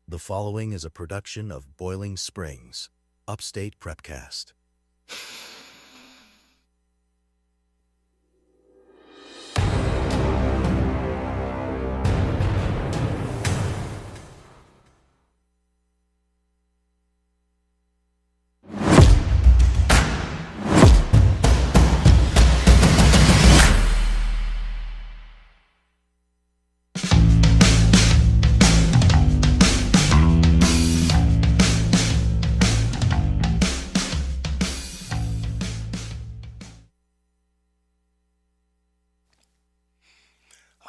The following is a production of Boiling Springs, Upstate Prepcast.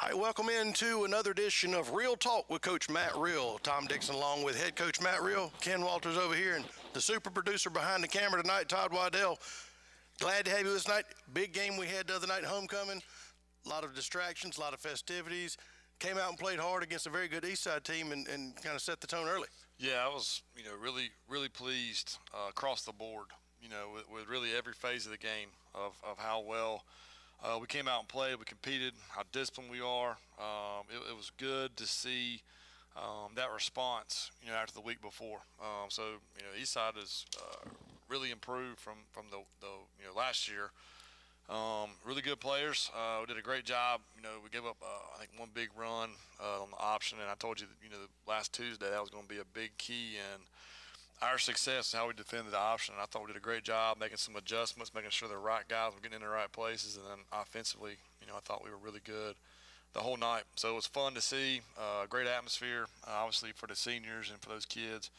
All right, welcome into another edition of Real Talk with Coach Matt Real. Tom Dixon along with head coach Matt Real. Ken Walters over here, and the super producer behind the camera tonight, Todd Waddell. Glad to have you this night. Big game we had the other night, homecoming. A lot of distractions, a lot of festivities. Came out and played hard against a very good Eastside team and kind of set the tone early. Yeah, I was, really pleased across the board, with really every phase of the game of how well we came out and played. We competed, how disciplined we are. It was good to see that response, after the week before. Eastside has really improved from the last year. Really good players. We did a great job. We gave up, I think, one big run on the option, and I told you that, last Tuesday that was going to be a big key in our success, how we defended the option. And I thought we did a great job making some adjustments, making sure the right guys were getting in the right places, and then offensively, I thought we were really good the whole night. So it was fun to see, great atmosphere, obviously for the seniors and for those kids.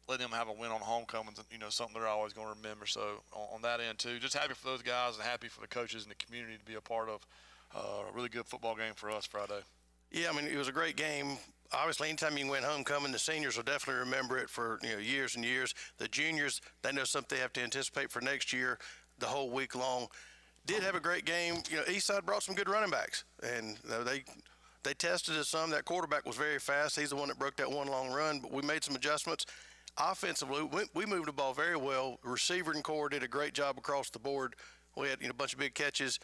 Let them have a win on homecoming, something they're always going to remember. So on that end too, just happy for those guys and happy for the coaches and the community to be a part of a really good football game for us Friday. Yeah, it was a great game. Obviously, anytime you can win homecoming, the seniors will definitely remember it for years and years. The juniors, they know something they have to anticipate for next year, the whole week long. Did have a great game. Eastside brought some good running backs, and they tested us some. That quarterback was very fast. He's the one that broke that one long run, but we made some adjustments. Offensively, we moved the ball very well. Receiver and core did a great job across the board. We had a bunch of big catches,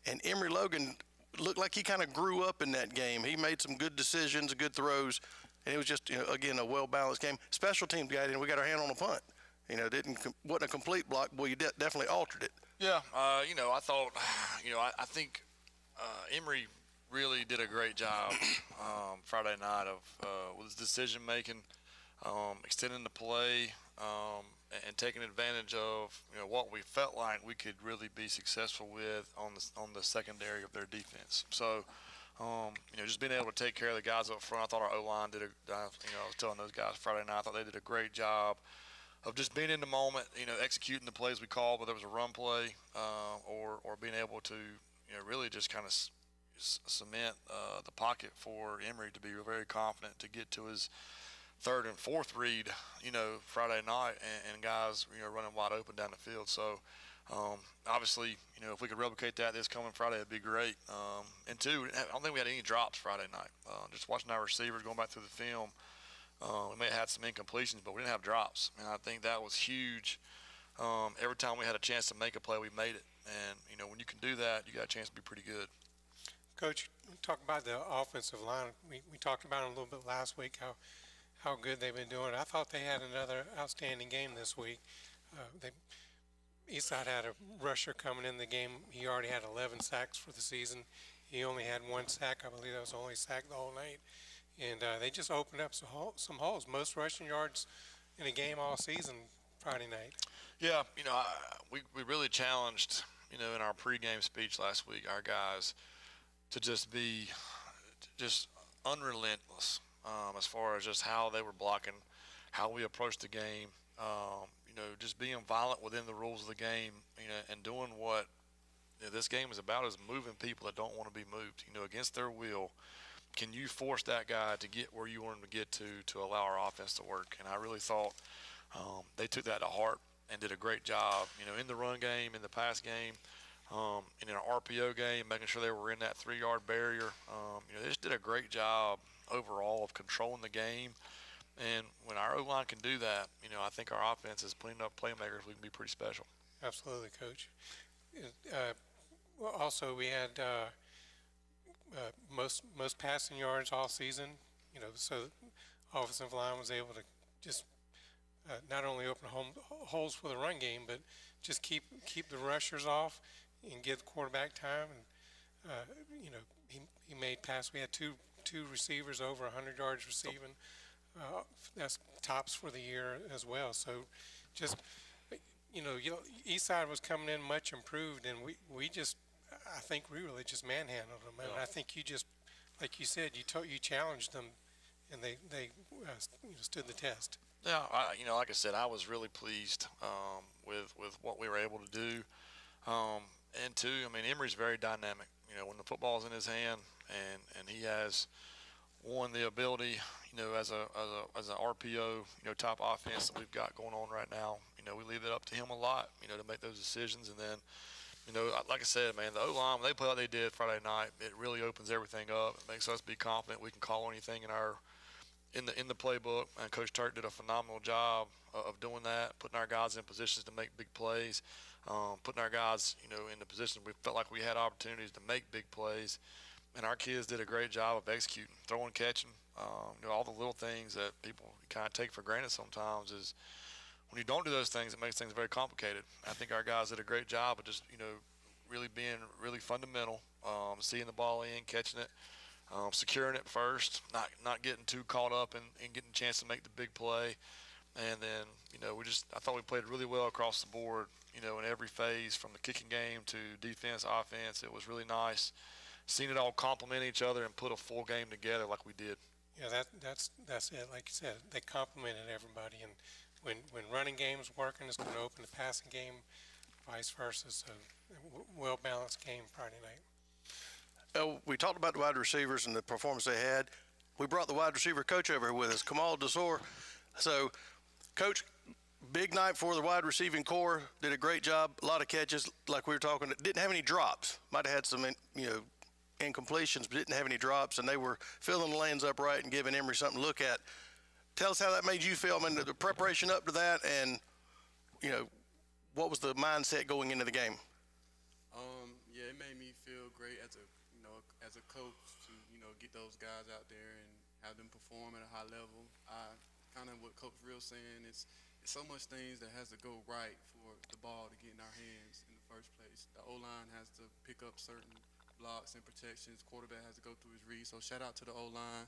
and Emory Logan looked like he kind of grew up in that game. He made some good decisions, good throws, and it was just, again, a well-balanced game. Special teams got in. We got our hand on a punt. Wasn't a complete block, but we definitely altered it. Yeah, I thought, I think Emory really did a great job Friday night with his decision-making, extending the play, and taking advantage of what we felt like we could really be successful with on the secondary of their defense. So, just being able to take care of the guys up front. I thought our O-line did I was telling those guys Friday night, I thought they did a great job of just being in the moment, executing the plays we called, whether it was a run play or being able to, really just kind of cement the pocket for Emory to be very confident to get to his third and fourth read, Friday night, and guys, running wide open down the field. So, obviously, if we could replicate that this coming Friday, it'd be great. And two, I don't think we had any drops Friday night. Just watching our receivers going back through the film, we may have had some incompletions, but we didn't have drops. And I think that was huge. Every time we had a chance to make a play, we made it. And, when you can do that, you got a chance to be pretty good. Coach, we talked about the offensive line. We talked about it a little bit last week, how good they've been doing. I thought they had another outstanding game this week. Eastside had a rusher coming in the game. He already had 11 sacks for the season. He only had one sack. I believe that was the only sack the whole night. And they just opened up some holes. Most rushing yards in a game all season Friday night. Yeah, we really challenged, in our pregame speech last week, our guys to just be unrelentless. As far as just how they were blocking, how we approached the game, just being violent within the rules of the game, and doing what this game is about, is moving people that don't want to be moved, against their will. Can you force that guy to get where you want him to get to allow our offense to work? And I really thought they took that to heart and did a great job, in the run game, in the pass game, and in our RPO game, making sure they were in that 3-yard barrier. They just did a great job overall of controlling the game. And when our O-line can do that, I think our offense is putting up playmakers. We can be pretty special. Absolutely, Coach. Also, we had most passing yards all season. So offensive line was able to just not only open holes for the run game, but just keep the rushers off and give the quarterback time. And he made passes. We had two receivers over 100 yards receiving. That's tops for the year as well. So just East Side was coming in much improved, and I think we really just manhandled them. And I think you just, like you said, you challenged them, and they stood the test. Yeah, like I said, I was really pleased with what we were able to do. And two, I mean, Emory's very dynamic. When the football's in his hand, and he has the ability, as an RPO, top offense that we've got going on right now. We leave it up to him a lot, to make those decisions. And then, like I said, man, the O-line, when they play like they did Friday night, it really opens everything up. It makes us be confident we can call anything in the playbook. And Coach Turk did a phenomenal job of doing that, putting our guys in positions to make big plays, putting our guys, in the positions we felt like we had opportunities to make big plays. And our kids did a great job of executing, throwing, catching, all the little things that people kind of take for granted sometimes. Is when you don't do those things, it makes things very complicated. I think our guys did a great job of just, really being really fundamental, seeing the ball in, catching it, securing it first, not getting too caught up and getting a chance to make the big play. And then, I thought we played really well across the board, in every phase from the kicking game to defense, offense. It was really nice seeing it all complement each other and put a full game together like we did. Yeah, that's it. Like you said, they complemented everybody, and when running game's working, it's going to open the passing game, vice versa. So, well balanced game Friday night. We talked about the wide receivers and the performance they had. We brought the wide receiver coach over here with us, Kamal Desor. So, Coach, big night for the wide receiving core. Did a great job. A lot of catches, like we were talking. Didn't have any drops. Might have had some, incompletions, but didn't have any drops, and they were filling the lanes up right and giving Emory something to look at. Tell us how that made you feel. I mean, the preparation up to that, and what was the mindset going into the game? Yeah, it made me feel great as a coach to get those guys out there and have them perform at a high level. I kind of what Coach Real saying, it's so much things that has to go right for the ball to get in our hands in the first place. The O-line has to pick up certain blocks and protections. Quarterback has to go through his read. So shout out to the O-line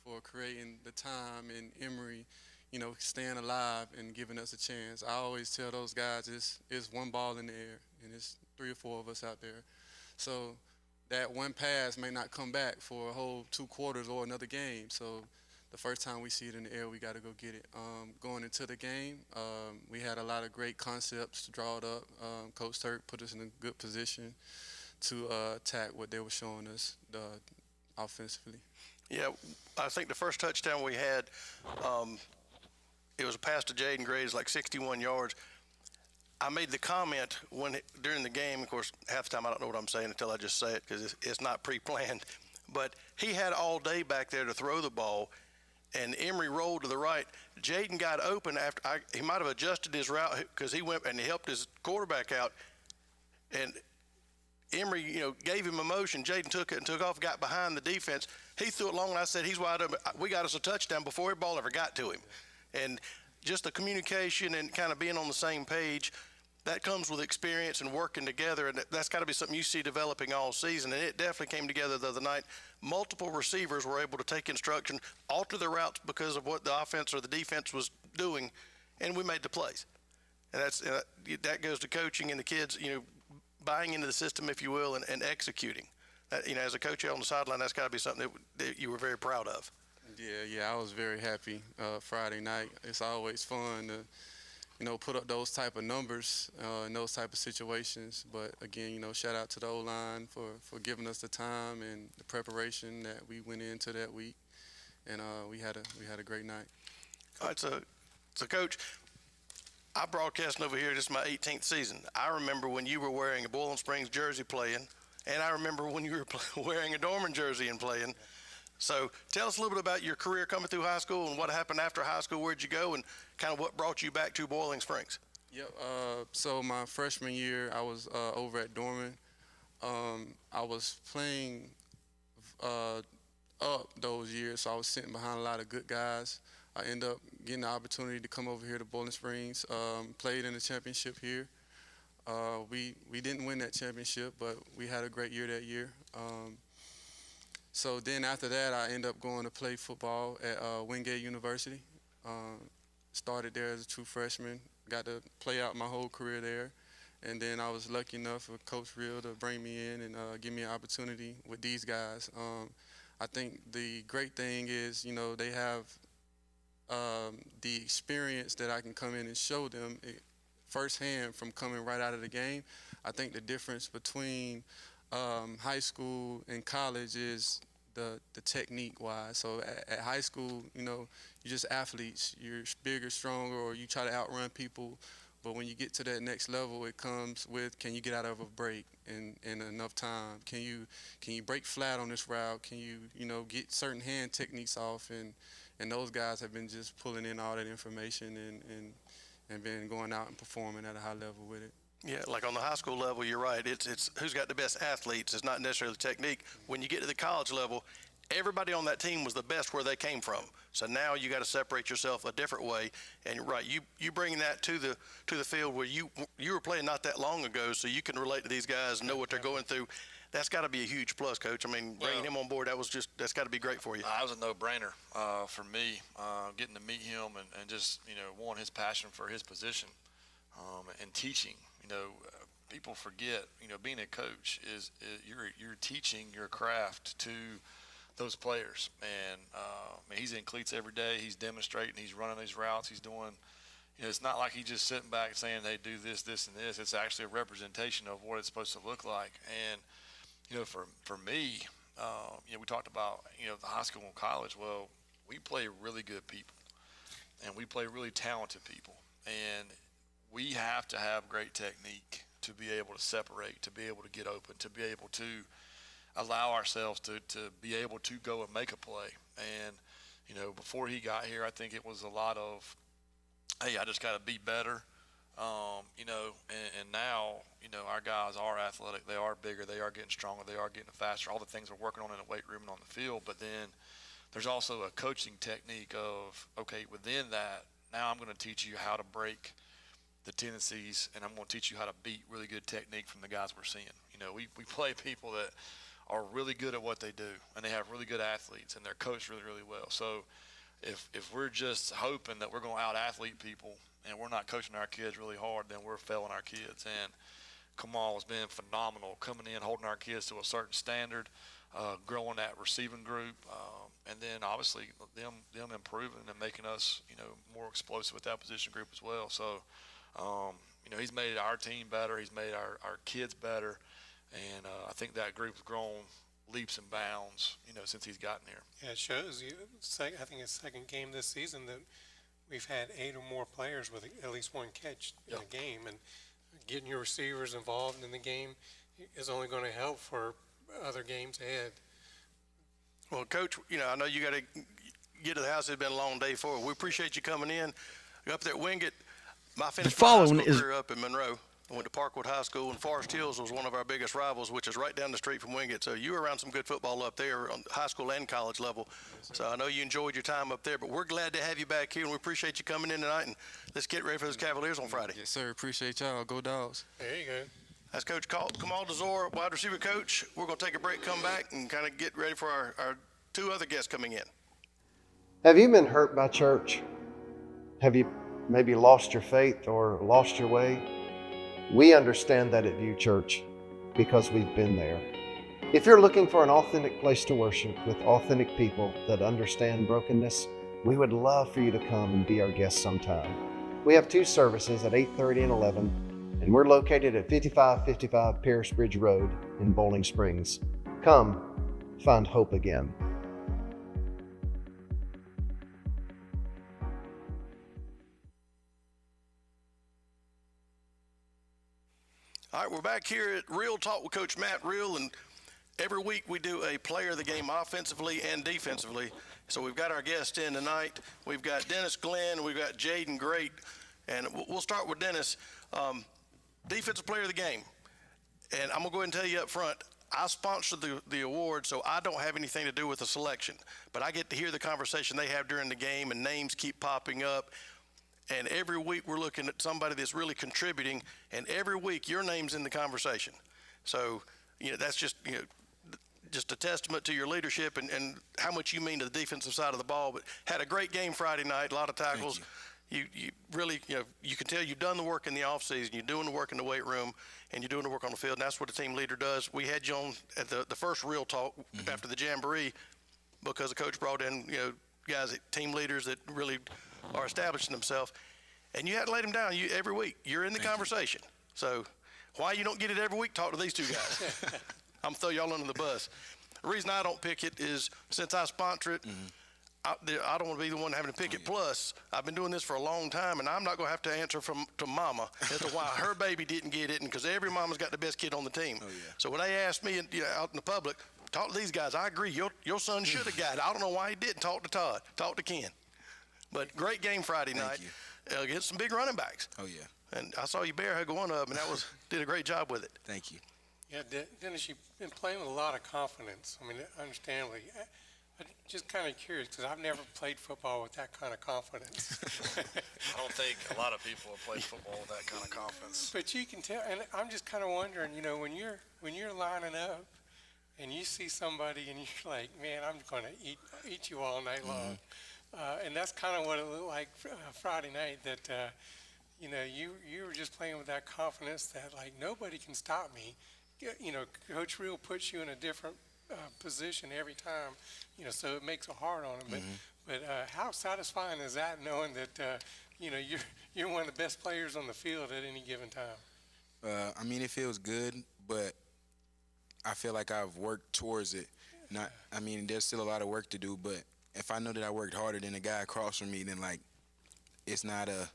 for creating the time, and Emory, staying alive and giving us a chance. I always tell those guys it's one ball in the air, and it's 3 or 4 of us out there. So that one pass may not come back for a whole 2 quarters or another game. So the first time we see it in the air, we got to go get it. Going into the game, we had a lot of great concepts to draw it up. Coach Turk put us in a good position to attack what they were showing us offensively. Yeah, I think the first touchdown we had, it was a pass to Jaden Graves, like 61 yards. I made the comment during the game, of course, half the time I don't know what I'm saying until I just say it because it's not pre-planned. But he had all day back there to throw the ball, and Emory rolled to the right. Jaden got open after he might have adjusted his route because he went and he helped his quarterback out. And Emory, gave him a motion. Jaden took it and took off, got behind the defense. He threw it long, and I said, he's wide open. We got us a touchdown before the ball ever got to him. And just the communication and kind of being on the same page, that comes with experience and working together, and that's got to be something you see developing all season, and it definitely came together the other night. Multiple receivers were able to take instruction, alter their routes because of what the offense or the defense was doing, and we made the plays. And that goes to coaching and the kids, buying into the system, if you will, and executing. As a coach on the sideline, that's got to be something that you were very proud of. Yeah, I was very happy Friday night. It's always fun to, put up those type of numbers in those type of situations. But again, shout out to the O-line for giving us the time and the preparation that we went into that week, and we had a great night. All right, so Coach, I broadcasting over here. This is my 18th season. I remember when you were wearing a Boiling Springs jersey playing, and I remember when you were wearing a Dorman jersey and playing. So tell us a little bit about your career coming through high school and what happened after high school. Where'd you go, and kind of what brought you back to Boiling Springs? Yep. So my freshman year, I was over at Dorman. I was playing up those years, so I was sitting behind a lot of good guys. I ended up getting the opportunity to come over here to Bowling Springs, played in the championship here. We didn't win that championship, but we had a great year that year. So then after that, I ended up going to play football at Wingate University. Started there as a true freshman, got to play out my whole career there. And then I was lucky enough for Coach Real to bring me in and give me an opportunity with these guys. I think the great thing is, they have the experience that I can come in and show them firsthand from coming right out of the game. I think the difference between high school and college is the technique wise. So at high school, you're just athletes. You're bigger, stronger, or you try to outrun people. But when you get to that next level, it comes with, can you get out of a break in enough time? Can you break flat on this route? Can you get certain hand techniques off? And those guys have been just pulling in all that information and been going out and performing at a high level with it. Yeah, like on the high school level, you're right. It's who's got the best athletes. It's not necessarily the technique. When you get to the college level, everybody on that team was the best where they came from. So now you got to separate yourself a different way. And you're right, you bring that to the field where you were playing not that long ago, so you can relate to these guys and know what they're going through. That's got to be a huge plus, Coach. I mean, bringing him on board, that's got to be great for you. That was a no-brainer for me, getting to meet him and just his passion for his position and teaching. People forget, being a coach is you're teaching your craft to those players, and he's in cleats every day. He's demonstrating. He's running these routes. He's doing. It's not like he's just sitting back saying, "Hey, do this, this, and this." It's actually a representation of what it's supposed to look like. And for me, we talked about the high school and college. Well, we play really good people, and we play really talented people, and we have to have great technique to be able to separate, to be able to get open, to be able to allow ourselves to be able to go and make a play. And, before he got here, I think it was a lot of, hey, I just got to be better. And now, our guys are athletic. They are bigger. They are getting stronger. They are getting faster. All the things we're working on in the weight room and on the field. But then there's also a coaching technique of, okay, within that, now I'm going to teach you how to break the tendencies, and I'm going to teach you how to beat really good technique from the guys we're seeing. We play people that are really good at what they do, and they have really good athletes, and they're coached really, really well. So if we're just hoping that we're going to out-athlete people and we're not coaching our kids really hard, then we're failing our kids. And Kamal has been phenomenal coming in, holding our kids to a certain standard, growing that receiving group, and then obviously them improving and making us, more explosive with that position group as well. So, he's made our team better. He's made our kids better. And I think that group's grown leaps and bounds, since he's gotten here. Yeah, it shows you. I think it's second game this season that we've had 8 or more players with at least one catch in a game, and getting your receivers involved in the game is only going to help for other games ahead. Well, Coach, I know you got to get to the house. It's been a long day for you. We appreciate you coming in. You're up there at Wingate. I finished my high school career up in Monroe. I went to Parkwood High School, and Forest Hills was one of our biggest rivals, which is right down the street from Wingate. So you were around some good football up there on high school and college level. So I know you enjoyed your time up there, but we're glad to have you back here, and we appreciate you coming in tonight. And let's get ready for those Cavaliers on Friday. Yes, sir. Appreciate y'all. Go Dogs. There you go. That's Coach Kamal DeZor, wide receiver coach. We're going to take a break, come back, and kind of get ready for our 2 other guests coming in. Have you been hurt by church? Have you maybe lost your faith or lost your way? We understand that at View Church because we've been there. If you're looking for an authentic place to worship with authentic people that understand brokenness, we would love for you to come and be our guest sometime. We have 2 services at 8:30 and 11, and we're located at 5555 Paris Bridge Road in Bowling Springs. Come, find hope again. All right, we're back here at Real Talk with Coach Matt Real, and every week we do a player of the game offensively and defensively. So we've got our guests in tonight. We've got Dennis Glenn, we've got Jaden Great, and we'll start with Dennis. Defensive player of the game. And I'm going to go ahead and tell you up front, I sponsor the award, so I don't have anything to do with the selection. But I get to hear the conversation they have during the game, and names keep popping up. And every week we're looking at somebody that's really contributing, and every week your name's in the conversation. So, that's just, just a testament to your leadership and how much you mean to the defensive side of the ball. But had a great game Friday night, a lot of tackles. You really, you can tell you've done the work in the offseason. You're doing the work in the weight room, and you're doing the work on the field, and that's what a team leader does. We had you on at the first real talk after the Jamboree because the coach brought in, guys, team leaders that really are establishing themselves, and you had to lay them down every week. You're in the conversation. So why you don't get it every week, talk to these two guys. I'm going to throw y'all under the bus. The reason I don't pick it is since I sponsor it, I don't want to be the one having to pick it. Plus, I've been doing this for a long time, and I'm not going to have to answer to Mama as to why her baby didn't get it, and because every mama's got the best kid on the team. So when they asked me out in the public, talk to these guys, I agree. Your son should have got it. I don't know why he didn't. Talk to Todd. Talk to Ken. But great game Friday night against some big running backs. And I saw you bear hug one of them, and did a great job with it. Thank you. Yeah, Dennis, you've been playing with a lot of confidence. I mean, understandably. I'm just kind of curious because I've never played football with that kind of confidence. I don't think a lot of people have played football with that kind of confidence. But you can tell, and I'm just kind of wondering, when you're lining up and you see somebody and you're like, man, I'm going to eat you all night long. And that's kind of what it looked like Friday night, that, you were just playing with that confidence that, like, nobody can stop me. Coach Real puts you in a different position every time, so it makes it hard on them. But how satisfying is that, knowing that, you're one of the best players on the field at any given time? I mean, it feels good, but I feel like I've worked towards it. There's still a lot of work to do, but if I know that I worked harder than the guy across from me, then it's not a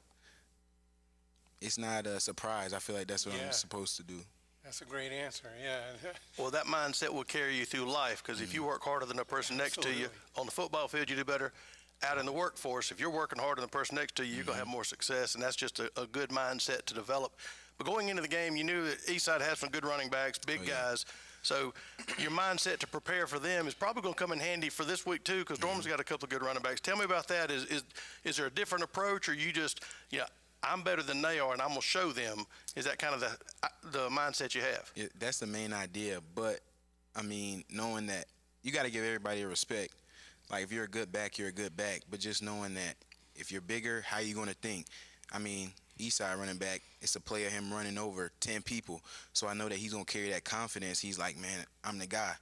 surprise. I feel like that's what I'm supposed to do. That's a great answer, yeah. Well, that mindset will carry you through life because if you work harder than the person next to you on the football field, you do better. Out in the workforce, if you're working harder than the person next to you, you're going to have more success, and that's just a good mindset to develop. But going into the game, you knew that Eastside has some good running backs, big guys. So your mindset to prepare for them is probably going to come in handy for this week too, because Norman's got a couple of good running backs. Tell me about that. Is there a different approach, or you just, I'm better than they are, and I'm going to show them? Is that kind of the mindset you have? Yeah, that's the main idea. But, knowing that you got to give everybody a respect. Like, if you're a good back, you're a good back. But just knowing that if you're bigger, how you going to think? Eastside running back, it's a play of him running over 10 people. So I know that he's going to carry that confidence. He's like, man, I'm the guy.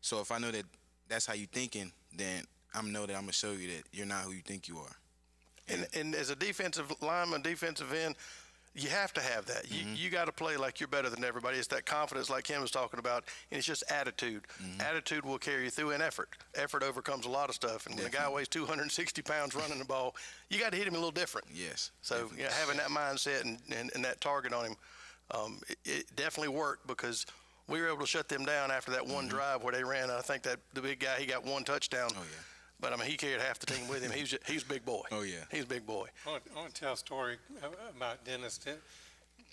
So if I know that that's how you thinking, then I know that I'm going to show you that you're not who you think you are. And as a defensive lineman, defensive end, you have to have that. You got to play like you're better than everybody. It's that confidence like Ken was talking about, and it's just attitude. Attitude will carry you through, and effort. Effort overcomes a lot of stuff. And when a guy weighs 260 pounds running the ball, you got to hit him a little different. Yes. So having that mindset and that target on him, it definitely worked because we were able to shut them down after that one drive where they ran. I think that the big guy, he got one touchdown. Oh, yeah. But, he carried half the team with him. He's a big boy. Oh, yeah. He's a big boy. I want to tell a story about Dennis.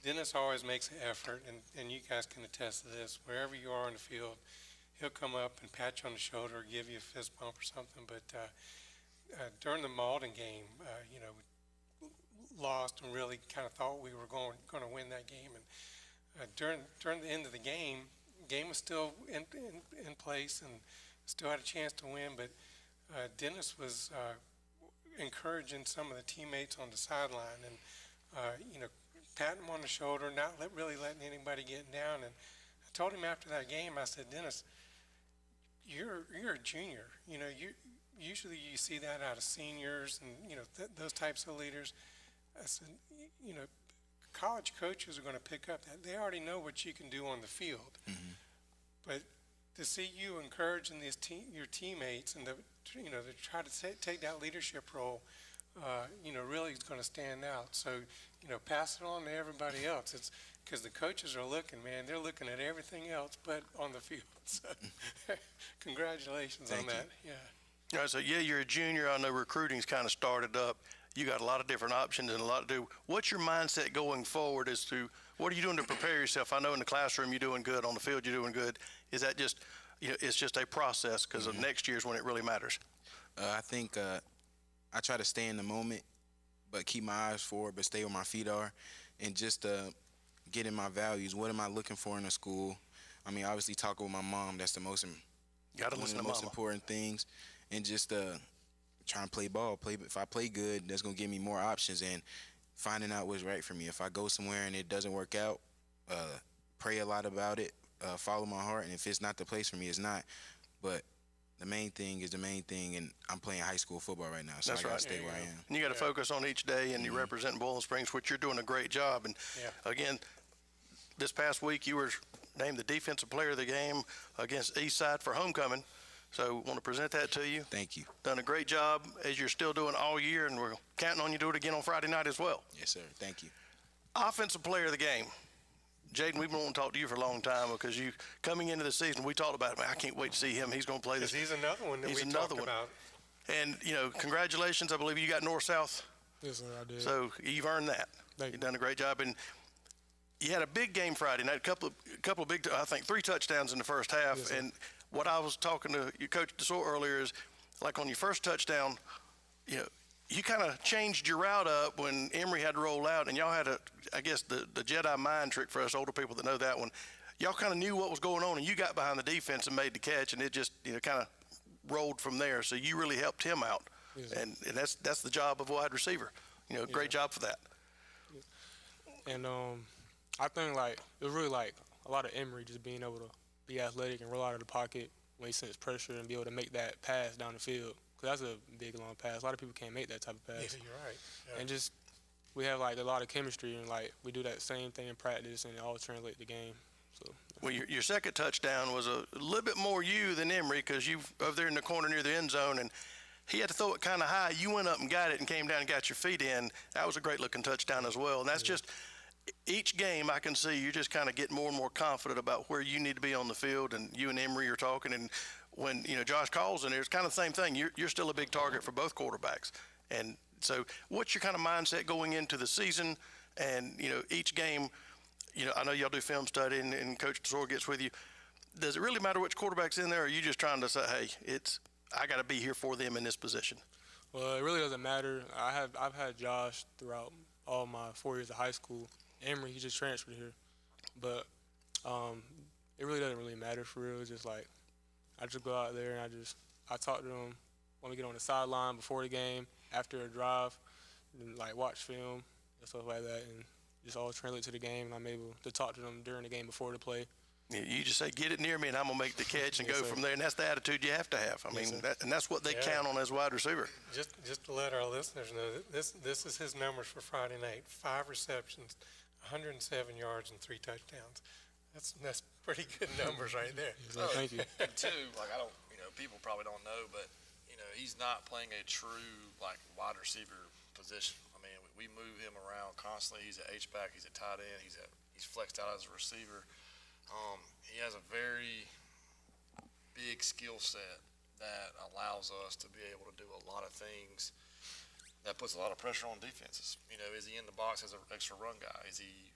Dennis always makes an effort, and you guys can attest to this. Wherever you are on the field, he'll come up and pat you on the shoulder or give you a fist bump or something. But during the Malden game, we lost and really kind of thought we were going to win that game. And during the end of the game was still in place and still had a chance to win, but Dennis was encouraging some of the teammates on the sideline and, patting him on the shoulder, not really letting anybody get down. And I told him after that game, I said, Dennis, you're a junior. Usually you see that out of seniors and, those types of leaders. I said, college coaches are going to pick up that. They already know what you can do on the field. But to see you encouraging your teammates and to try to take that leadership role, really is going to stand out. So, pass it on to everybody else. It's because the coaches are looking, man. They're looking at everything else but on the field. So, congratulations on that. Yeah. All right, so you're a junior. I know recruiting's kind of started up. You got a lot of different options and a lot to do. What's your mindset going forward as to what are you doing to prepare yourself? I know in the classroom you're doing good, on the field you're doing good. is that just, it's just a process because of next year's when it really matters? I think I try to stay in the moment, but keep my eyes forward, but stay where my feet are, and just get in my values. What am I looking for in a school? I mean, obviously talking with my mom. That's the most Got to one of listen the to most mama. important things, and just trying to play ball. If I play good, that's gonna give me more options and finding out what's right for me. If I go somewhere and it doesn't work out, pray a lot about it, follow my heart, and if it's not the place for me, it's not. But the main thing is the main thing, and I'm playing high school football right now, so That's I gotta right. stay where I am. And you got to focus on each day, and you're representing Boiling Springs, which you're doing a great job. And again, this past week you were named the defensive player of the game against Eastside for homecoming. So want to present that to you. Thank you. Done a great job as you're still doing all year, and we're counting on you to do it again on Friday night as well. Yes, sir. Thank you. Offensive player of the game. Jaden, we've been wanting to talk to you for a long time because you coming into the season, we talked about it. Man, I can't wait to see him. He's going to play this. He's another one that He's we another talked one. about. And, congratulations. I believe you got north-south. Yes, sir, I did. So you've earned that. Thank You've done a great job. And you had a big game Friday night, a couple of big, I think 3 touchdowns in the first half. Yes, sir. And what I was talking to your coach DeSoy earlier is, like on your first touchdown, you kind of changed your route up when Emory had to roll out, and y'all had I guess the Jedi mind trick for us older people that know that one. Y'all kind of knew what was going on, and you got behind the defense and made the catch, and it just kind of rolled from there. So you really helped him out, Yes, and that's the job of a wide receiver. Great job for that. And I think it was really a lot of Emory just being able to be athletic and roll out of the pocket when he sends pressure and be able to make that pass down the field. Because that's a big, long pass. A lot of people can't make that type of pass. Yeah, you're right. Yeah. And just we have a lot of chemistry, and we do that same thing in practice, and it all translates the game. So. Well, your second touchdown was a little bit more you than Emory because you over there in the corner near the end zone, and he had to throw it kind of high. You went up and got it and came down and got your feet in. That was a great-looking touchdown as well. And that's just each game I can see you just kind of get more and more confident about where you need to be on the field, and you and Emory are talking. And when, Josh calls in there, it's kind of the same thing. You're still a big target for both quarterbacks. And so what's your kind of mindset going into the season and, each game? I know y'all do film study and Coach DeSoy gets with you. Does it really matter which quarterback's in there, or are you just trying to say, hey, I got to be here for them in this position? Well, it really doesn't matter. I've had Josh throughout all my 4 years of high school. Emory, he just transferred here. But it really doesn't really matter for real. It's just I just go out there and I talk to him when we get on the sideline before the game, after a drive, and watch film and stuff like that, and just all translate to the game. And I'm able to talk to them during the game before the play. You just say, get it near me, and I'm going to make the catch and Yes, go sir. from there. And that's the attitude you have to have. I mean, sir. and that's what they count on as wide receiver. Just to let our listeners know, this is his numbers for Friday night: 5 receptions, 107 yards, and 3 touchdowns. That's pretty good numbers right there. So, thank you. And two, I don't, people probably don't know, but he's not playing a true wide receiver position. I mean, we move him around constantly. He's an H-back, he's a tight end, he's flexed out as a receiver. He has a very big skill set that allows us to be able to do a lot of things that puts a lot of pressure on defenses. Is he in the box as an extra run guy? Is he,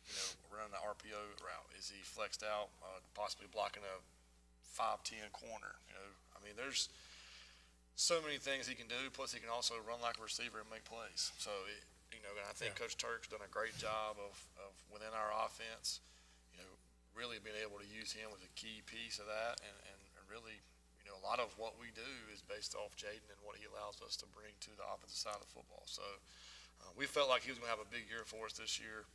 running the RPO route? Is he flexed out, possibly blocking a 5-10 corner? There's so many things he can do. Plus, he can also run like a receiver and make plays. So, and I think Coach Turk's done a great job of within our offense, really being able to use him as a key piece of that. And really, a lot of what we do is based off Jaden and what he allows us to bring to the offensive side of football. So, we felt like he was going to have a big year for us this year.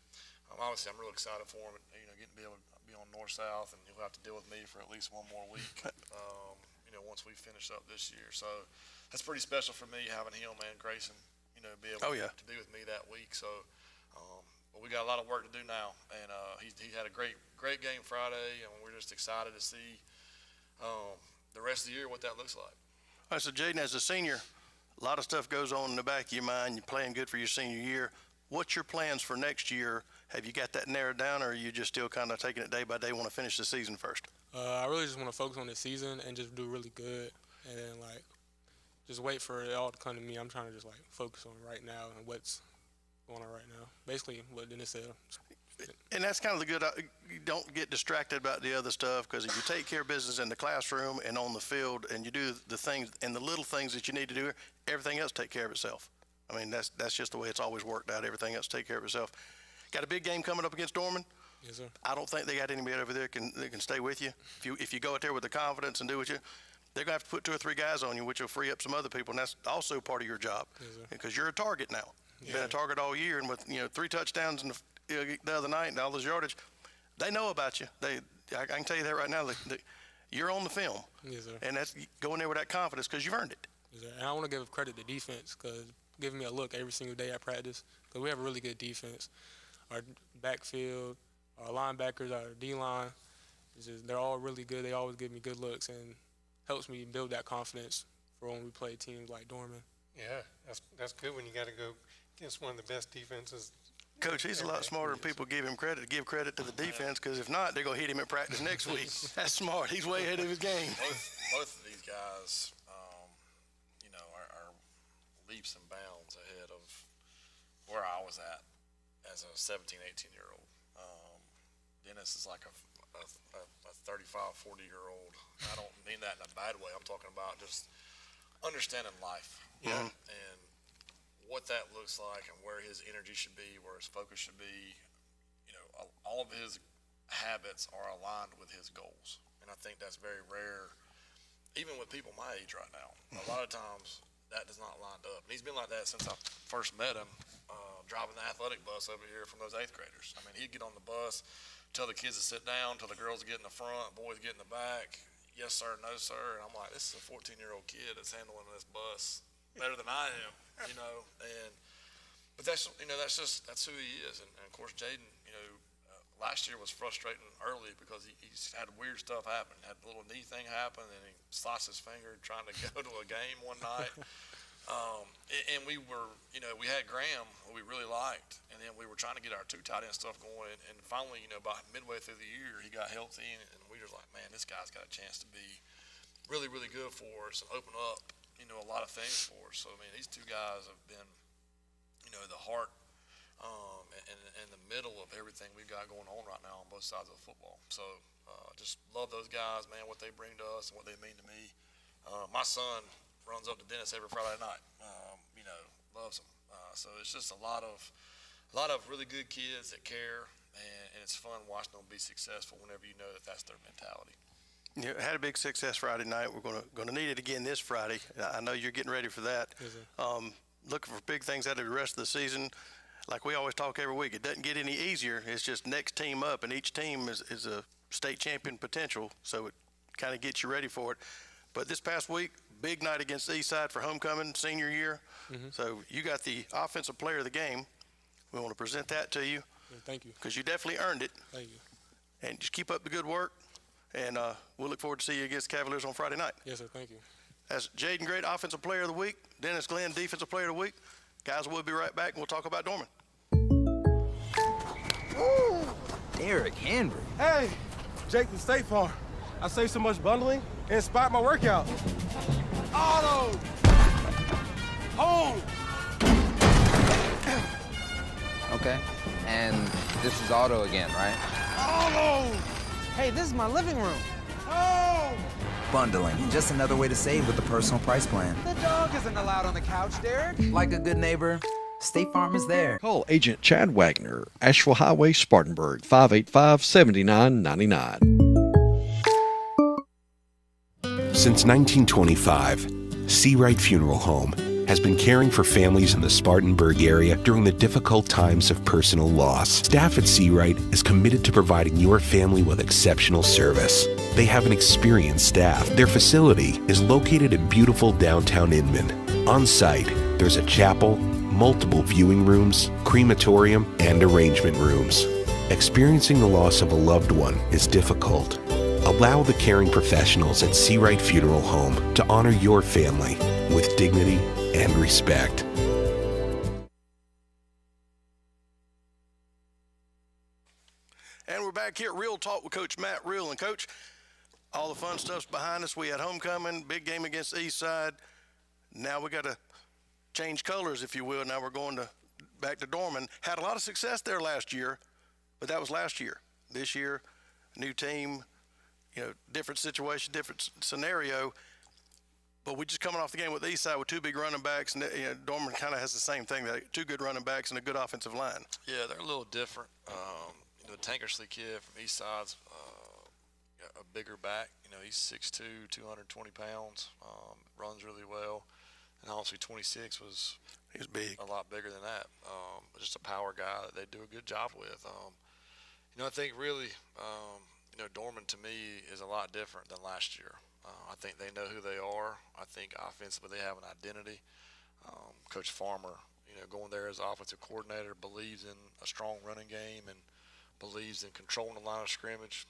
Obviously, I'm real excited for him, getting to be able to be on North-South, and he'll have to deal with me for at least one more week, once we finish up this year. So that's pretty special for me, having him and Grayson, be able to be with me that week. So, but we got a lot of work to do now, and he had a great game Friday, and we're just excited to see the rest of the year what that looks like. All right, so Jaden, as a senior, a lot of stuff goes on in the back of your mind. You're playing good for your senior year. What's your plans for next year? Have you got that narrowed down, or are you just still kind of taking it day by day, want to finish the season first? I really just want to focus on the season and just do really good, and then just wait for it all to come to me. I'm trying to just focus on right now and what's going on right now. Basically, what Dennis said. And that's kind of the good. You don't get distracted about the other stuff, because if you take care of business in the classroom and on the field, and you do the things and the little things that you need to do, everything else take care of itself. I mean, that's just the way it's always worked out. Everything else take care of itself. Got a big game coming up against Dorman. Yes, sir. I don't think they got anybody over there that can stay with you. If you go out there with the confidence and do what you, they're gonna have to put 2 or 3 guys on you, which will free up some other people, and that's also part of your job, because you're a target now. You've been a target all year, and with 3 touchdowns in the other night and all those yardage, they know about you. I can tell you that right now. You're on the film, Yes, sir. and that's going there with that confidence because you've earned it. Yes, sir. And I want to give credit to defense because giving me a look every single day at practice, because we have a really good defense. Our backfield, our linebackers, our D-line, they're all really good. They always give me good looks and helps me build that confidence for when we play teams like Dorman. Yeah, that's good when you got to go against one of the best defenses. Coach, he's a lot smarter than people give him credit. Give credit to the defense, because if not, they're going to hit him at practice next week. That's smart. He's way ahead of his game. Both of these guys, are leaps and bounds ahead of where I was at as a 17, 18-year-old. Dennis is like a 35, 40-year-old. I don't mean that in a bad way. I'm talking about just understanding life. Yeah. And what that looks like and where his energy should be, where his focus should be. All of his habits are aligned with his goals. And I think that's very rare, even with people my age right now. A lot of times that does not line up. And he's been like that since I first met him, driving the athletic bus over here from those 8th graders. I mean, he'd get on the bus, tell the kids to sit down, tell the girls to get in the front, boys get in the back. Yes, sir, no, sir. And I'm like, this is a 14-year-old kid that's handling this bus better than I am, but that's who he is. And of course, Jaden, last year was frustrating early because he's had weird stuff happen. Had a little knee thing happen, and he sliced his finger trying to go to a game one night. And we were, we had Graham, who we really liked, and then we were trying to get our 2 tight end stuff going. And finally, by midway through the year, he got healthy, and we were like, man, this guy's got a chance to be really, really good for us and open up, a lot of things for us. So, I mean, these 2 guys have been, the heart and the middle of everything we've got going on right now on both sides of the football. So, just love those guys, man, what they bring to us and what they mean to me. My son runs up to Dennis every Friday night, loves him. So it's just a lot of really good kids that care, and it's fun watching them be successful whenever you know that that's their mentality. Yeah, had a big success Friday night. We're going to need it again this Friday. I know you're getting ready for that. Yes, Looking for big things out of the rest of the season. Like we always talk every week, it doesn't get any easier. It's just next team up, and each team is a state champion potential, so it kind of gets you ready for it. But this past week, big night against Eastside for homecoming, senior year. So you got the offensive player of the game. We want to present that to you. Thank you. Because you definitely earned it. Thank you. And just keep up the good work. And we'll look forward to see you against Cavaliers on Friday night. Yes, sir. Thank you. That's Jaden Great, Offensive Player of the Week. Dennis Glenn, Defensive Player of the Week. Guys, we'll be right back, and we'll talk about Dorman. Derrick Henry. Hey, Jake from State Farm. I saved so much bundling, it inspired my workout. Auto! Home! Okay. And this is Auto again, right? Auto! Hey, this is my living room. Home! Bundling, just another way to save with the personal price plan. The dog isn't allowed on the couch, Derek. Like a good neighbor, State Farm is there. Call Agent Chad Wagner, Asheville Highway, Spartanburg, 585-7999. Since 1925, Seawright Funeral Home has been caring for families in the Spartanburg area during the difficult times of personal loss. Staff at Seawright is committed to providing your family with exceptional service. They have an experienced staff. Their facility is located in beautiful downtown Inman. On site, there's a chapel, multiple viewing rooms, crematorium, and arrangement rooms. Experiencing the loss of a loved one is difficult. Allow the caring professionals at Seawright Funeral Home to honor your family with dignity and respect. And we're back here at Real Talk with Coach Matt Real. And, Coach, all the fun stuff's behind us. We had homecoming, big game against Eastside. Now we got to change colors, if you will. Now we're going back to Dorman. Had a lot of success there last year, But that was last year. This year, new team, different situation, different scenario. But we just coming off the game with the East Side with two big running backs, and Dorman kind of has the same thing. Two good running backs and a good offensive line. Yeah, they're a little different. The Tankersley kid from East Side's a bigger back. He's 6'2", 220 pounds, runs really well. And obviously 26 was he's big, a lot bigger than that. Just a power guy that they do a good job with. I think really, Dorman to me is a lot different than last year. I think they know who they are. I think offensively they have an identity. Coach Farmer, going there as offensive coordinator, believes in a strong running game and believes in controlling the line of scrimmage.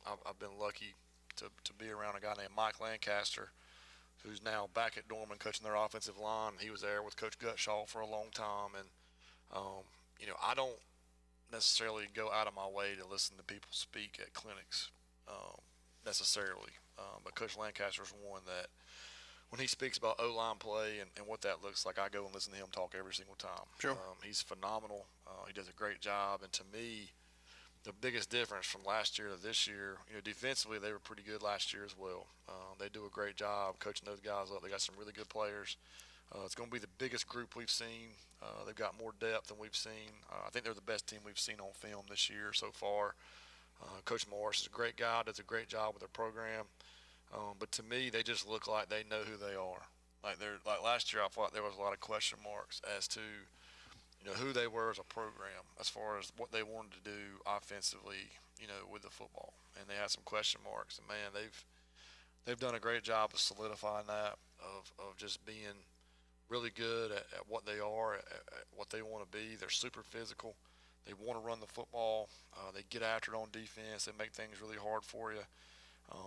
I've been lucky to be around a guy named Mike Lancaster, who's now back at Dorman coaching their offensive line. He was there with Coach Gutshaw for a long time. And, I don't necessarily go out of my way to listen to people speak at clinics necessarily. But Coach Lancaster's one that when he speaks about O-line play and what that looks like, I go and listen to him talk every single time. Sure. He's phenomenal. He does a great job. And to me, the biggest difference from last year to this year, defensively they were pretty good last year as well. They do a great job coaching those guys up. They got some really good players. It's going to be the biggest group we've seen. They've got more depth than we've seen. I think they're the best team we've seen on film this year so far. Coach Morris is a great guy, does a great job with their program. But to me, they just look like they know who they are. Like last year, I thought there was a lot of question marks as to who they were as a program, as far as what they wanted to do offensively, with the football. And they had some question marks. And man, they've done a great job of solidifying that, of just being really good at what they are, at what they want to be. They're super physical. They want to run the football. They get after it on defense. They make things really hard for you.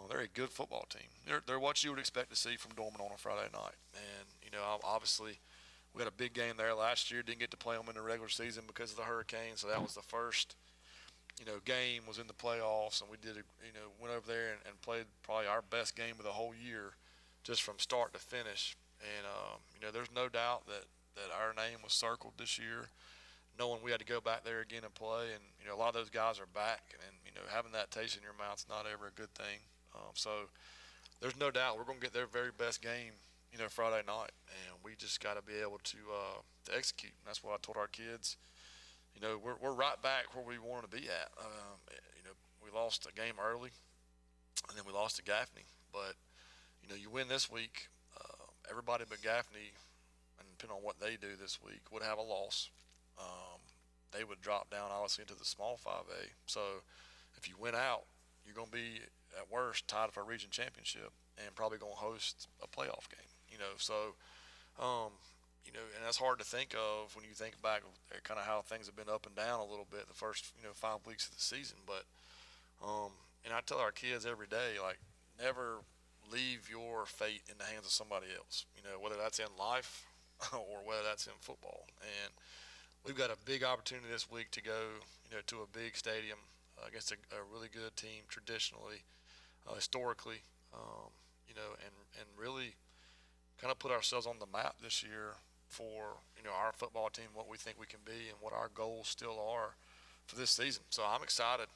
They're a good football team. They're what you would expect to see from Dorman on a Friday night. And, obviously we had a big game there last year. Didn't get to play them in the regular season because of the hurricane. So that was the first, game was in the playoffs. And we went over there and played probably our best game of the whole year just from start to finish. And, there's no doubt that our name was circled this year, knowing we had to go back there again and play. And, a lot of those guys are back. And, having that taste in your mouth is not ever a good thing. So there's no doubt we're going to get their very best game, Friday night. And we just got to be able to execute. And that's what I told our kids. We're right back where we wanted to be at. We lost a game early, and then we lost to Gaffney. But, you win this week, everybody but Gaffney, and depending on what they do this week, would have a loss. They would drop down, obviously, into the small 5A. So if you win out, you're going to be, at worst, tied for a region championship and probably going to host a playoff game. So, and that's hard to think of when you think back of kind of how things have been up and down a little bit the first, 5 weeks of the season. But, and I tell our kids every day, like, never leave your fate in the hands of somebody else, whether that's in life or whether that's in football. And we've got a big opportunity this week to go, to a big stadium against a really good team traditionally, historically, and really kind of put ourselves on the map this year for, our football team, what we think we can be and what our goals still are for this season. So I'm excited.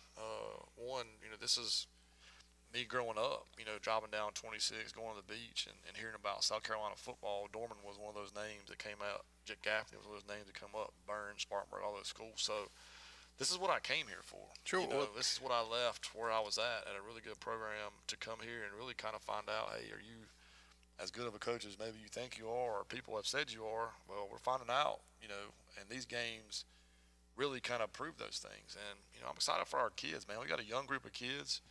One, this is me growing up, driving down 26, going to the beach and hearing about South Carolina football. Dorman was one of those names that came out. Jack Gaffney was one of those names that come up. Burns, Spartanburg, all those schools. So this is what I came here for. Sure. This is what I left where I was at a really good program to come here and really kind of find out, hey, are you as good of a coach as maybe you think you are or people have said you are? Well, we're finding out, and these games really kind of prove those things. And, I'm excited for our kids, man. We got a young group of kids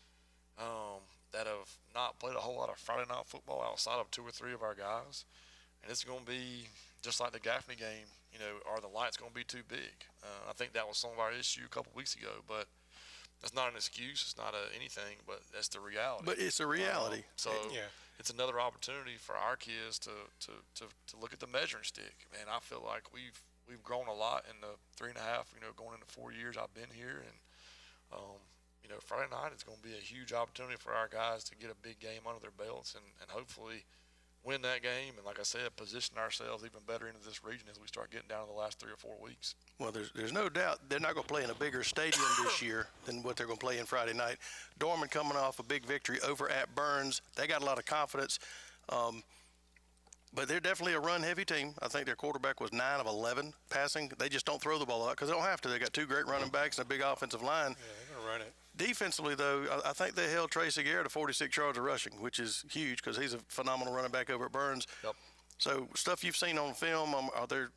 that have not played a whole lot of Friday night football outside of 2 or 3 of our guys. And it's going to be just like the Gaffney game, are the lights going to be too big? I think that was some of our issue a couple weeks ago, but that's not an excuse. It's not anything, but that's the reality. But it's a reality. It's another opportunity for our kids to look at the measuring stick. And I feel like we've grown a lot in the 3.5, going into 4 years I've been here. And, Friday night is going to be a huge opportunity for our guys to get a big game under their belts and hopefully win that game, and like I said, position ourselves even better into this region as we start getting down to the last 3 or 4 weeks. Well, there's no doubt they're not going to play in a bigger stadium this year than what they're going to play in Friday night. Dorman coming off a big victory over at Burns. They got a lot of confidence. But they're definitely a run-heavy team. I think their quarterback was 9 of 11 passing. They just don't throw the ball out because they don't have to. They got 2 great running backs and a big offensive line. Yeah, they're going to run it. Defensively, though, I think they held Tracy Garrett to 46 yards of rushing, which is huge because he's a phenomenal running back over at Burns. Yep. So stuff you've seen on film, are there,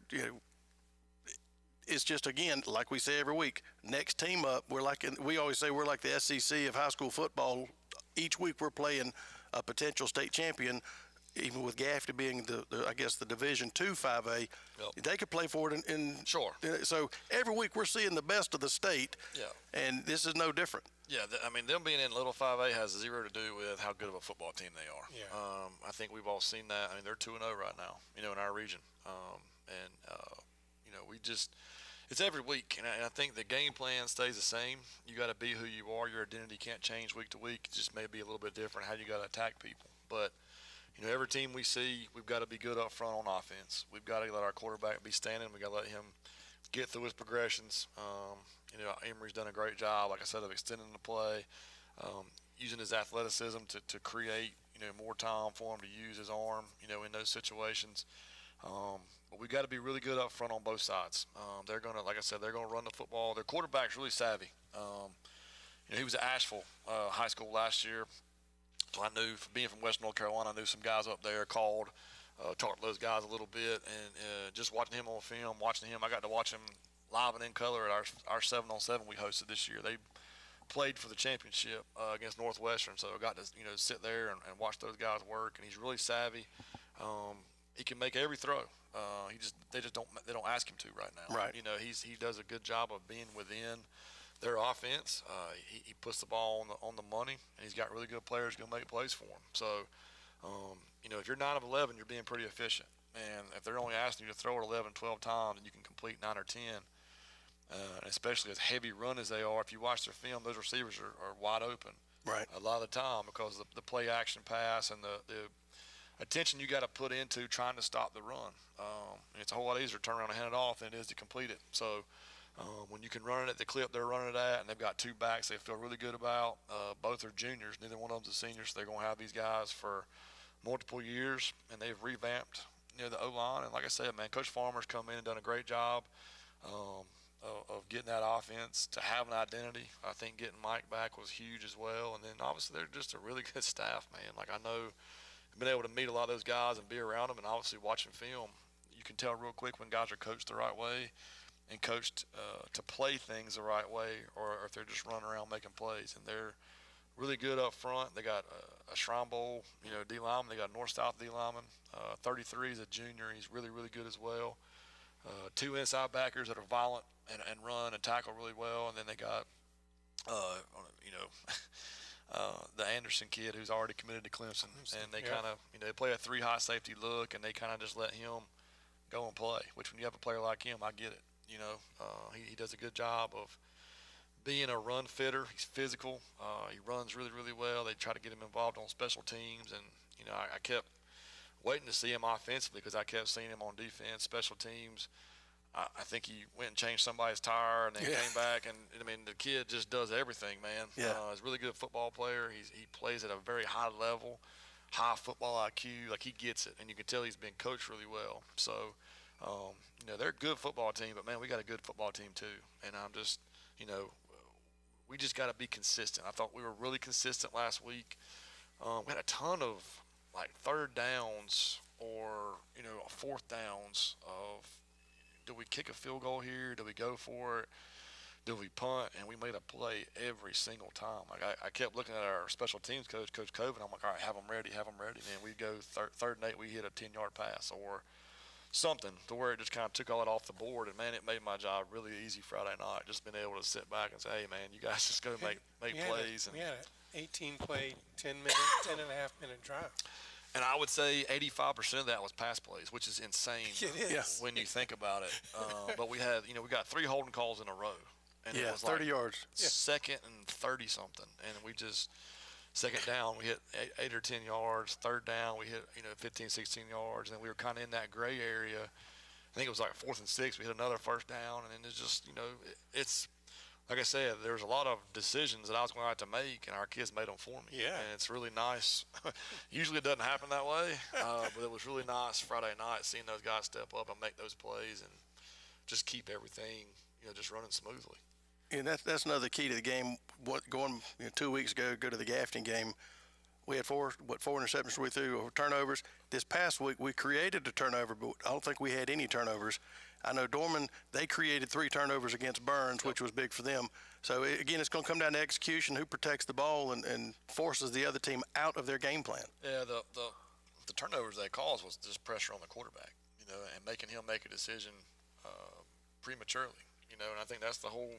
it's just, again, like we say every week, next team up. We always say we're like the SEC of high school football. Each week we're playing a potential state champion. Even with Gaffney being I guess the Division II 5A, Yep. they could play for it Sure. So every week we're seeing the best of the state. Yeah. And this is no different. Yeah, I mean, them being in Little 5A has zero to do with how good of a football team they are. Yeah. I think we've all seen that. I mean, they're 2-0 right now, in our region. It's every week, and I think the game plan stays the same. You got to be who you are. Your identity can't change week to week. It just may be a little bit different how you got to attack people. But every team we see, we've got to be good up front on offense. We've got to let our quarterback be standing. We've got to let him get through his progressions. Emory's done a great job, like I said, of extending the play, using his athleticism to create, more time for him to use his arm, in those situations. But we've got to be really good up front on both sides. They're going to, like I said, they're going to run the football. Their quarterback's really savvy. He was at Asheville High School last year. So I knew, being from West North Carolina, I knew some guys up there, talked to those guys a little bit, and just watching him on film, I got to watch him live and in color at our 7-on-7 we hosted this year. They played for the championship against Northwestern, so I got to sit there and watch those guys work, and he's really savvy. He can make every throw. They don't ask him to right now. Right. He does a good job of being within their offense. He puts the ball on the money, and he's got really good players going to make plays for him. So, if you're 9 of 11, you're being pretty efficient. And if they're only asking you to throw it 11, 12 times, and you can complete 9 or 10, especially as heavy run as they are, if you watch their film, those receivers are wide open. Right. A lot of the time because the play action pass and the attention you got to put into trying to stop the run. It's a whole lot easier to turn around and hand it off than it is to complete it. So when you can run it at the clip they're running it at, and they've got 2 backs they feel really good about, both are juniors. Neither one of them's a senior, so they're going to have these guys for multiple years, and they've revamped the O-line. And like I said, man, Coach Farmer's come in and done a great job of getting that offense to have an identity. I think getting Mike back was huge as well. And then obviously they're just a really good staff, man. Like I know I've been able to meet a lot of those guys and be around them, and obviously watching film, you can tell real quick when guys are coached the right way and coached to play things the right way, or if they're just running around making plays. And they're really good up front. They got a Shrine Bowl, D lineman. They got a North-South D lineman. 33 is a junior. He's really, really good as well. 2 inside backers that are violent and run and tackle really well. And then they got, the Anderson kid who's already committed to Clemson. And they kind of, they play a 3 high safety look, and they kind of just let him go and play, which when you have a player like him, I get it. He does a good job of being a run fitter. He's physical. He runs really, really well. They try to get him involved on special teams. And, I kept waiting to see him offensively because I kept seeing him on defense, special teams. I think he went and changed somebody's tire and then came back. And, the kid just does everything, man. Yeah. He's a really good football player. He plays at a very high level, high football IQ. Like, he gets it. And you can tell he's been coached really well. So, they're a good football team. But, man, we got a good football team too. And I'm just, we just got to be consistent. I thought we were really consistent last week. We had a ton of, third downs or, 4th downs of, do we kick a field goal here? Do we go for it? Do we punt? And we made a play every single time. I kept looking at our special teams coach, Coach Coven. I'm like, all right, have them ready. And then we go 3rd and 8, we hit a 10-yard pass or something to where it just kind of took all that off the board. And, man, it made my job really easy Friday night, just being able to sit back and say, hey, man, you guys just go make plays. We had an 18-play, 10.5-minute drive. And I would say 85% of that was pass plays, which is insane It is. when you think about it. But we had, we got 3 holding calls in a row. And it was 30 yards. 2nd and 30-something. And we just, Second down, we hit 8 or 10 yards. Third down, we hit 15, 16 yards, and we were kind of in that gray area. I think it was like 4th and 6. We hit another first down, and then it's just it's like I said, there's a lot of decisions that I was going to have to make, and our kids made them for me. Yeah. And it's really nice. Usually it doesn't happen that way, but it was really nice Friday night seeing those guys step up and make those plays and just keep everything, just running smoothly. And that's another key to the game. Going 2 weeks ago, go to the Gaffney game, we had four interceptions we threw, or turnovers. This past week we created a turnover, but I don't think we had any turnovers. I know Dorman, they created 3 turnovers against Burns, which was big for them. So again, it's going to come down to execution, who protects the ball and forces the other team out of their game plan. Yeah, the turnovers they caused was just pressure on the quarterback, and making him make a decision prematurely, and I think that's the whole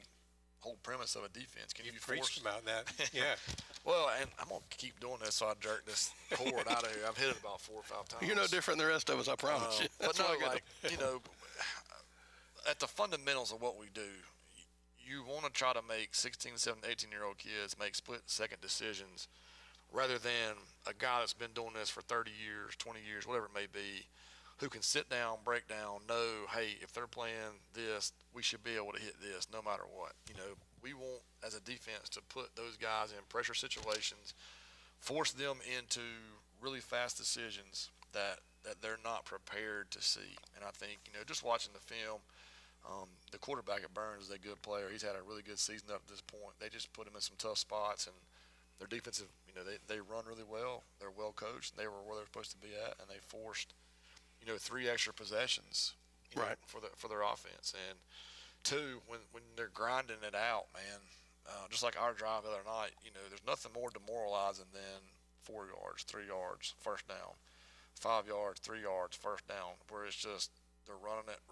premise of a defense. Can you preached force about that? Yeah. Well, and I'm gonna keep doing this, so I jerk this cord out of here. I've hit it about 4 or 5 times. You're no different than the rest of us, I promise you. But no, at the fundamentals of what we do, you want to try to make 16, 17, 18-year-old kids make split-second decisions rather than a guy that's been doing this for 30 years, 20 years, whatever it may be, who can sit down, break down, know, hey, if they're playing this, we should be able to hit this no matter what. We want, as a defense, to put those guys in pressure situations, force them into really fast decisions that they're not prepared to see. And I think, just watching the film, the quarterback at Burns is a good player. He's had a really good season up to this point. They just put him in some tough spots, and their defensive, they run really well. They're well coached. And they were where they're supposed to be at, and they forced, 3 extra possessions for their offense. And 2, when they're grinding it out, man, just like our drive the other night, there's nothing more demoralizing than 4 yards, 3 yards, first down, 5 yards, 3 yards, first down, where it's just they're running it,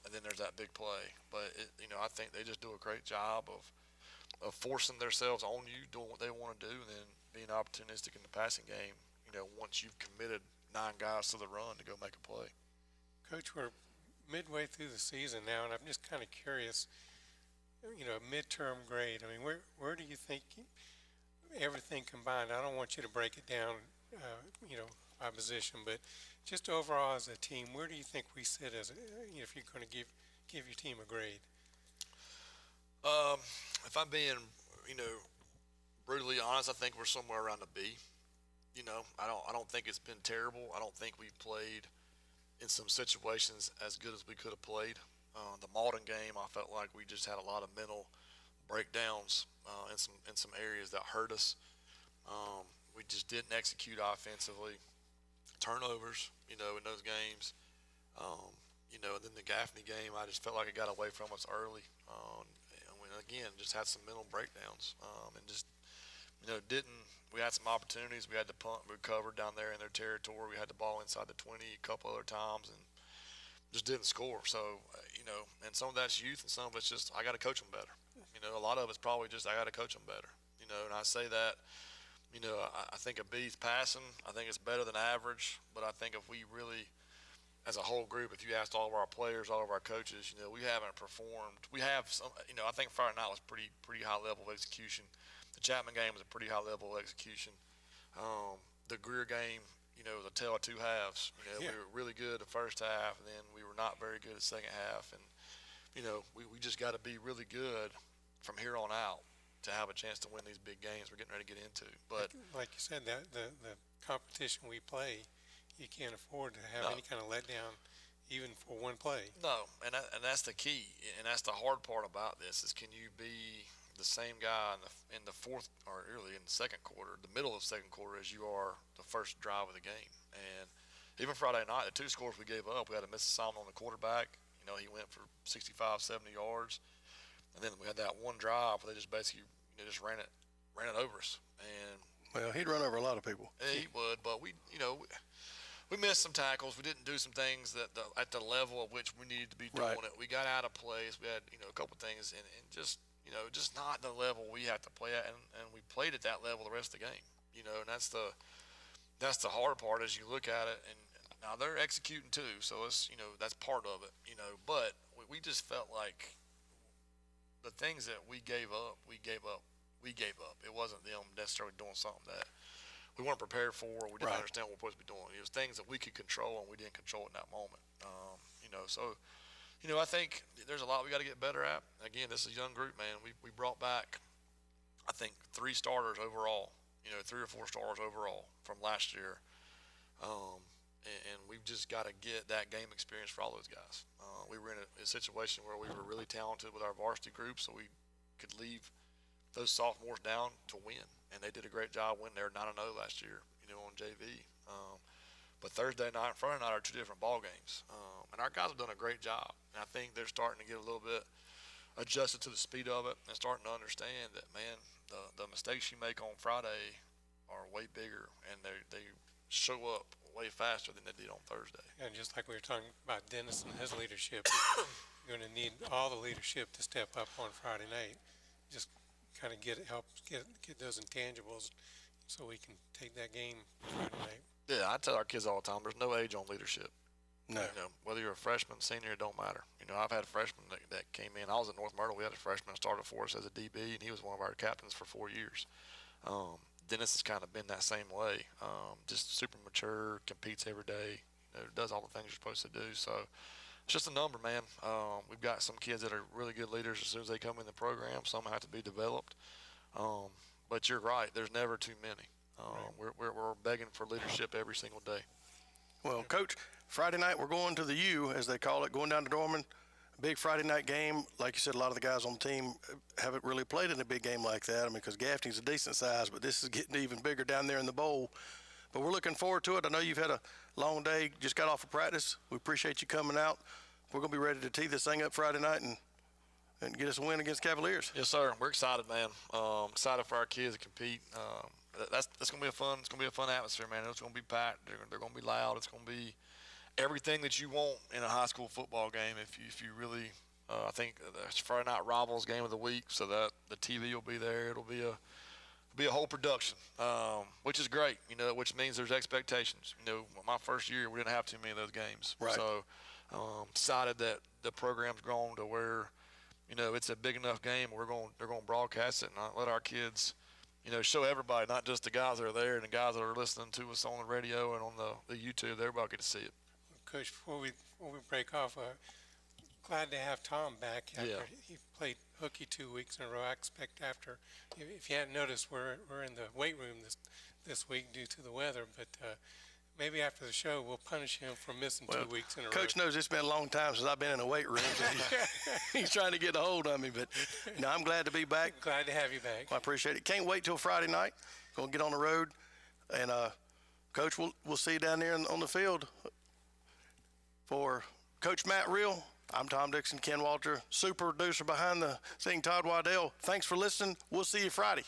and then there's that big play. But I think they just do a great job of forcing themselves on you, doing what they want to do, and then being opportunistic in the passing game. Once you've committed 9 guys to the run to go make a play. Coach, we're midway through the season now, and I'm just kind of curious. Midterm grade. I mean, where do you think everything combined? I don't want you to break it down, by position, but just overall as a team, where do you think we sit as if you're going to give your team a grade? If I'm being, brutally honest, I think we're somewhere around a B. I don't think it's been terrible. I don't think we played in some situations as good as we could have played. The Malden game, I felt like we just had a lot of mental breakdowns in some areas that hurt us. We just didn't execute offensively. Turnovers, in those games. And then the Gaffney game, I just felt like it got away from us early. Again, just had some mental breakdowns, and just, we had some opportunities. We had to punt, recover down there in their territory. We had the ball inside the 20 a couple other times and just didn't score. So, and some of that's youth and some of it's just, I got to coach them better. A lot of it's probably just, I got to coach them better. And I say that, I think a B's passing. I think it's better than average, but I think if we really, as a whole group, if you asked all of our players, all of our coaches, we haven't performed. We have some, I think Friday night was pretty high level of execution. The Chapman game was a pretty high level of execution. The Greer game, was a tale of 2 halves. We were really good the first half, and then we were not very good the second half. And, we just got to be really good from here on out to have a chance to win these big games we're getting ready to get into. But like you said, the competition we play, you can't afford to have any kind of letdown, even for one play. No, and that's the key, and that's the hard part about this is, can you be the same guy in the fourth, or early in the second quarter, the middle of the second quarter, as you are the first drive of the game? And even Friday night, the 2 scores we gave up, we had a missed assignment on the quarterback. He went for 65, 70 yards, and then we had that one drive where they just basically just ran it over us. And well, he'd run over a lot of people. He would, but we missed some tackles. We didn't do some things that at the level at which we needed to be doing it. We got out of place. We had a couple things, and just just not the level we have to play at, and we played at that level the rest of the game. And that's the hard part as you look at it. And now they're executing too, so it's that's part of it. But we just felt like the things that we gave up we gave up. It wasn't them necessarily doing something that we weren't prepared for. Or we didn't understand what we're supposed to be doing. It was things that we could control, and we didn't control in that moment. So I think there's a lot we got to get better at. Again, this is a young group, man. We brought back, I think, 3 starters overall. 3 or 4 starters overall from last year. And we've just got to get that game experience for all those guys. We were in a situation where we were really talented with our varsity group, so we could leave those sophomores down to win. And they did a great job winning. They were 9-0 last year, on JV. But Thursday night and Friday night are 2 different ball games. And our guys have done a great job. And I think they're starting to get a little bit adjusted to the speed of it and starting to understand that, man, the mistakes you make on Friday are way bigger, and they show up way faster than they did on Thursday. And just like we were talking about Dennis and his leadership, you're going to need all the leadership to step up on Friday night. Just kind of help get those intangibles so we can take that game Friday night. Yeah, I tell our kids all the time, there's no age on leadership. No. Whether you're a freshman, senior, it don't matter. I've had freshmen that came in. I was at North Myrtle. We had a freshman that started for us as a DB, and he was one of our captains for 4 years. Dennis has kind of been that same way. Just super mature, competes every day, does all the things you're supposed to do. So it's just a number, man. We've got some kids that are really good leaders as soon as they come in the program. Some have to be developed. But you're right. There's never too many. We're begging for leadership every single day. Well, Coach, Friday night we're going to the U, as they call it, going down to Dorman. Big Friday night game. Like you said, a lot of the guys on the team haven't really played in a big game like that. Because Gaffney's a decent size, but this is getting even bigger down there in the bowl. But we're looking forward to it. I know you've had a long day, just got off of practice. We appreciate you coming out. We're going to be ready to tee this thing up Friday night and get us a win against Cavaliers. Yes, sir. We're excited, man. Excited for our kids to compete. That's going to be a fun. It's going to be a fun atmosphere, man. It's going to be packed. They're going to be loud. It's going to be everything that you want in a high school football game. If you really, I think it's Friday Night Rivals game of the week, so that the TV will be there. It'll be a whole production, which is great. Which means there's expectations. My first year we didn't have too many of those games. Right. So excited that the program's grown to where it's a big enough game. They're going to broadcast it and let our kids. Show everybody, not just the guys that are there and the guys that are listening to us on the radio and on the YouTube. Everybody get to see it. Coach, before we break off, glad to have Tom back after he played hooky 2 weeks in a row. I expect after, if you hadn't noticed, we're in the weight room this week due to the weather, but maybe after the show we'll punish him for missing 2 weeks in a row. Coach knows it's been a long time since I've been in a weight room. So he's trying to get a hold of me, but I'm glad to be back. Glad to have you back. I appreciate it. Can't wait till Friday night. Going to get on the road, and Coach, we'll see you down there on the field. For Coach Matt Reel, I'm Tom Dixon, Ken Walter, super producer behind the scene, Todd Waddell. Thanks for listening. We'll see you Friday.